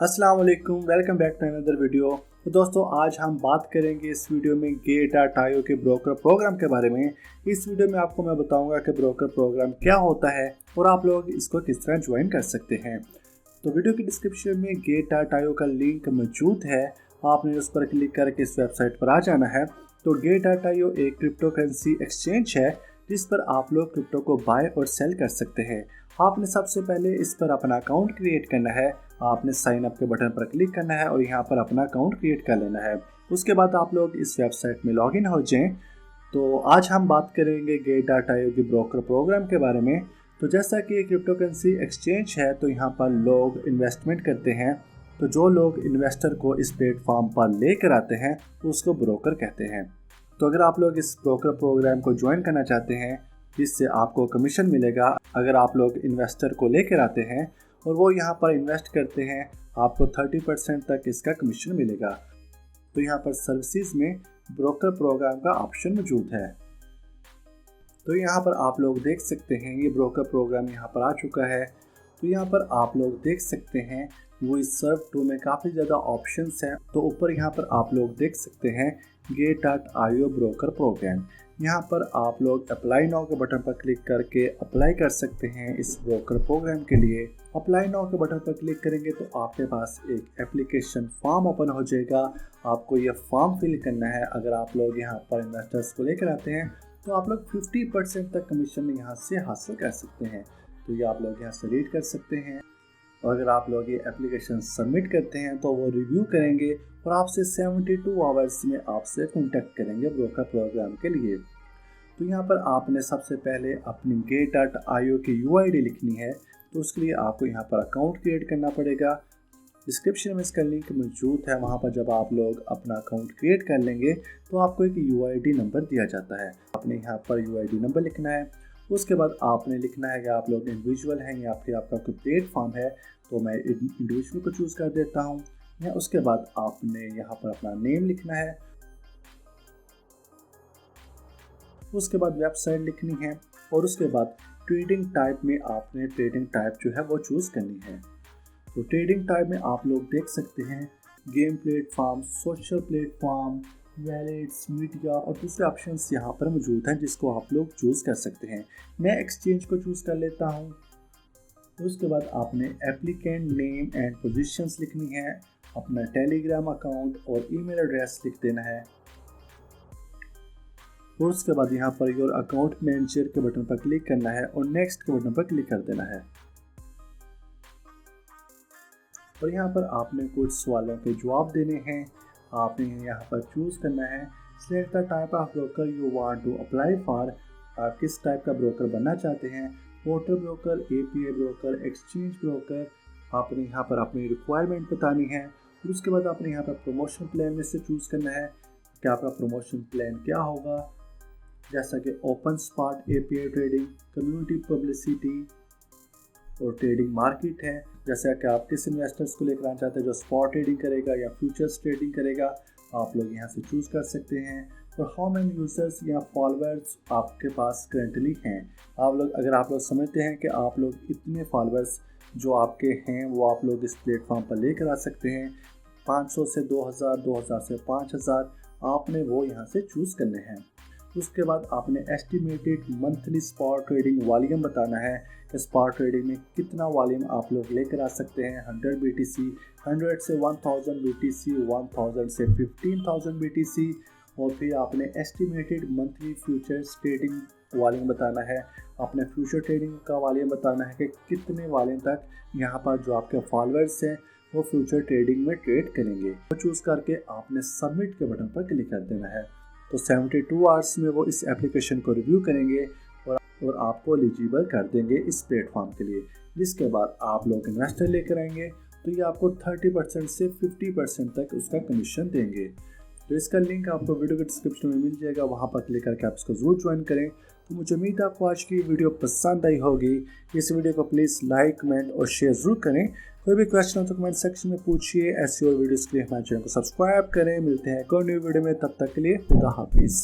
अस्सलाम वालेकुम, welcome back to another video. तो दोस्तों आज हम बात करेंगे इस वीडियो में गेट.आईओ के ब्रोकर प्रोग्राम के बारे में। इस वीडियो में आपको मैं बताऊंगा कि ब्रोकर प्रोग्राम क्या होता है और आप लोग इसको किस तरह ज्वाइन कर सकते हैं। तो वीडियो की डिस्क्रिप्शन में गेट.आईओ का लिंक मौजूद है, आपने उस पर क्लिक करके इस वेबसाइट पर आ जाना है। तो गेट.आईओ एक क्रिप्टो करेंसी एक्सचेंज है जिस पर आप लोग क्रिप्टो को बाय और सेल कर सकते हैं। आपने सबसे पहले इस पर अपना अकाउंट क्रिएट करना है। आपने साइन अप के बटन पर क्लिक करना है और यहाँ पर अपना अकाउंट क्रिएट कर लेना है। उसके बाद आप लोग इस वेबसाइट में लॉगिन हो जाएं। तो आज हम बात करेंगे गेट.आईओ की ब्रोकर प्रोग्राम के बारे में। तो जैसा कि ये क्रिप्टो करेंसी एक्सचेंज है तो यहाँ पर लोग इन्वेस्टमेंट करते हैं। तो जो लोग इन्वेस्टर को इस प्लेटफॉर्म पर लेकर आते हैं उसको ब्रोकर कहते हैं। तो अगर आप लोग इस ब्रोकर प्रोग्राम को ज्वाइन करना चाहते हैं जिससे आपको कमीशन मिलेगा, अगर आप लोग इन्वेस्टर को लेकर आते हैं और वो यहाँ पर इन्वेस्ट करते हैं, आपको 30% तक इसका कमीशन मिलेगा। तो यहाँ पर सर्विसेज में ब्रोकर प्रोग्राम का ऑप्शन मौजूद है। तो यहाँ पर आप लोग देख सकते हैं ये ब्रोकर प्रोग्राम यहाँ पर आ चुका है। तो यहाँ पर आप लोग देख सकते हैं वो इस सर्व टू में काफ़ी ज़्यादा ऑप्शंस हैं। तो ऊपर यहाँ पर आप लोग देख सकते हैं गेट.आईओ ब्रोकर प्रोग्राम। यहाँ पर आप लोग अप्लाई नाउ के बटन पर क्लिक करके अप्लाई कर सकते हैं इस ब्रोकर प्रोग्राम के लिए। अप्लाई नाउ के बटन पर क्लिक करेंगे तो आपके पास एक एप्लीकेशन फॉर्म ओपन हो जाएगा। आपको ये फॉर्म फिल करना है। अगर आप लोग यहाँ पर इन्वेस्टर्स को लेकर आते हैं तो आप लोग 50% तक कमीशन यहाँ से हासिल कर सकते हैं। तो ये आप लोग यहाँ से रीड कर सकते हैं। और अगर आप लोग ये एप्लीकेशन सबमिट करते हैं तो वो रिव्यू करेंगे और आपसे 72 आवर्स में आपसे कॉन्टेक्ट करेंगे ब्रोकर प्रोग्राम के लिए। तो यहाँ पर आपने सबसे पहले अपनी गेट.आईओ की यूआईडी लिखनी है। तो उसके लिए आपको यहाँ पर अकाउंट क्रिएट करना पड़ेगा। डिस्क्रिप्शन में इसका लिंक मौजूद है, वहाँ पर जब आप लोग अपना अकाउंट क्रिएट कर लेंगे तो आपको एक यूआईडी नंबर दिया जाता है। आपने यहाँ पर यूआईडी नंबर लिखना है। उसके बाद आपने लिखना है कि आप लोग इंडिविजुअल हैं या फिर आपका कोई प्लेटफॉर्म है। तो मैं इंडिविजुअल को चूज़ कर देता हूँ। या उसके बाद आपने यहाँ पर अपना नेम लिखना है। उसके बाद वेबसाइट लिखनी है और उसके बाद ट्रेडिंग टाइप में आपने ट्रेडिंग टाइप जो है वो चूज़ करनी है। तो ट्रेडिंग टाइप में आप लोग देख सकते हैं game platform, social platform, wallets, media और दूसरे ऑप्शंस यहाँ पर मौजूद हैं जिसको आप लोग चूज़ कर सकते हैं। मैं एक्सचेंज को चूज़ कर लेता हूँ। उसके बाद आपने एप्लीकेंट नेम एंड पोजीशंस लिखनी है, अपना टेलीग्राम अकाउंट और ईमेल एड्रेस लिख देना है। और उसके बाद यहाँ पर योर अकाउंट मैनेजर के बटन पर क्लिक करना है और नेक्स्ट के बटन पर क्लिक कर देना है। और यहाँ पर आपने कुछ सवालों के जवाब देने हैं। आपने यहाँ पर चूज़ करना है select the type of broker you want to apply for. आप किस टाइप का ब्रोकर बनना चाहते हैं, portal broker, API broker, exchange broker. आपने यहाँ पर अपनी रिक्वायरमेंट बतानी है। और उसके बाद आपने यहाँ पर प्रमोशन प्लान में से चूज़ करना है कि आपका प्रमोशन प्लान क्या होगा, जैसा कि open spot API trading, community publicity और ट्रेडिंग मार्केट है। जैसा कि आप किस इन्वेस्टर्स को लेकर आना चाहते हैं जो स्पॉट ट्रेडिंग करेगा या फ्यूचर्स ट्रेडिंग करेगा, आप लोग यहाँ से चूज़ कर सकते हैं। और हाउ मेनी यूजर्स या फॉलोअर्स आपके पास करंटली हैं। अगर आप लोग समझते हैं कि आप लोग इतने फॉलोअर्स जो आपके हैं वो आप लोग इस प्लेटफॉर्म पर लेकर आ सकते हैं, 500 से 2000, 2000 से 5000, आपने वो यहाँ से चूज़ करने हैं। उसके बाद आपने estimated monthly spot trading volume बताना है कि स्पॉट ट्रेडिंग में कितना वॉल्यूम आप लोग लेकर आ सकते हैं। 100 BTC, 100 से 1000 BTC, 1000 से 15000 BTC। और फिर आपने estimated monthly futures trading volume बताना है। अपने फ्यूचर ट्रेडिंग का वॉल्यूम बताना है कि कितने वॉल्यूम तक यहाँ पर जो आपके फॉलोअर्स हैं वो फ्यूचर ट्रेडिंग में ट्रेड करेंगे। तो चूज़ करके आपने सबमिट के बटन पर क्लिक कर देना है। तो 72 आवर्स में वो इस एप्लीकेशन को रिव्यू करेंगे और आपको एलिजिबल कर देंगे इस प्लेटफॉर्म के लिए। जिसके बाद आप लोग इन्वेस्टर लेकर आएंगे तो ये आपको 30% से 50% तक उसका कमीशन देंगे। तो इसका लिंक आपको वीडियो के डिस्क्रिप्शन में मिल जाएगा, वहाँ पर क्लिक करके आप इसको ज़रूर ज्वाइन करें। तो मुझे उम्मीद है आपको आज की वीडियो पसंद आई होगी। इस वीडियो को प्लीज़ लाइक, कमेंट और शेयर ज़रूर करें। कोई भी क्वेश्चन हो तो कमेंट सेक्शन में पूछिए। ऐसी और वीडियोज़ के लिए हमारे चैनल को सब्सक्राइब करें। मिलते हैं एक और न्यू वीडियो में, तब तक के लिए खुदा हाफिज़।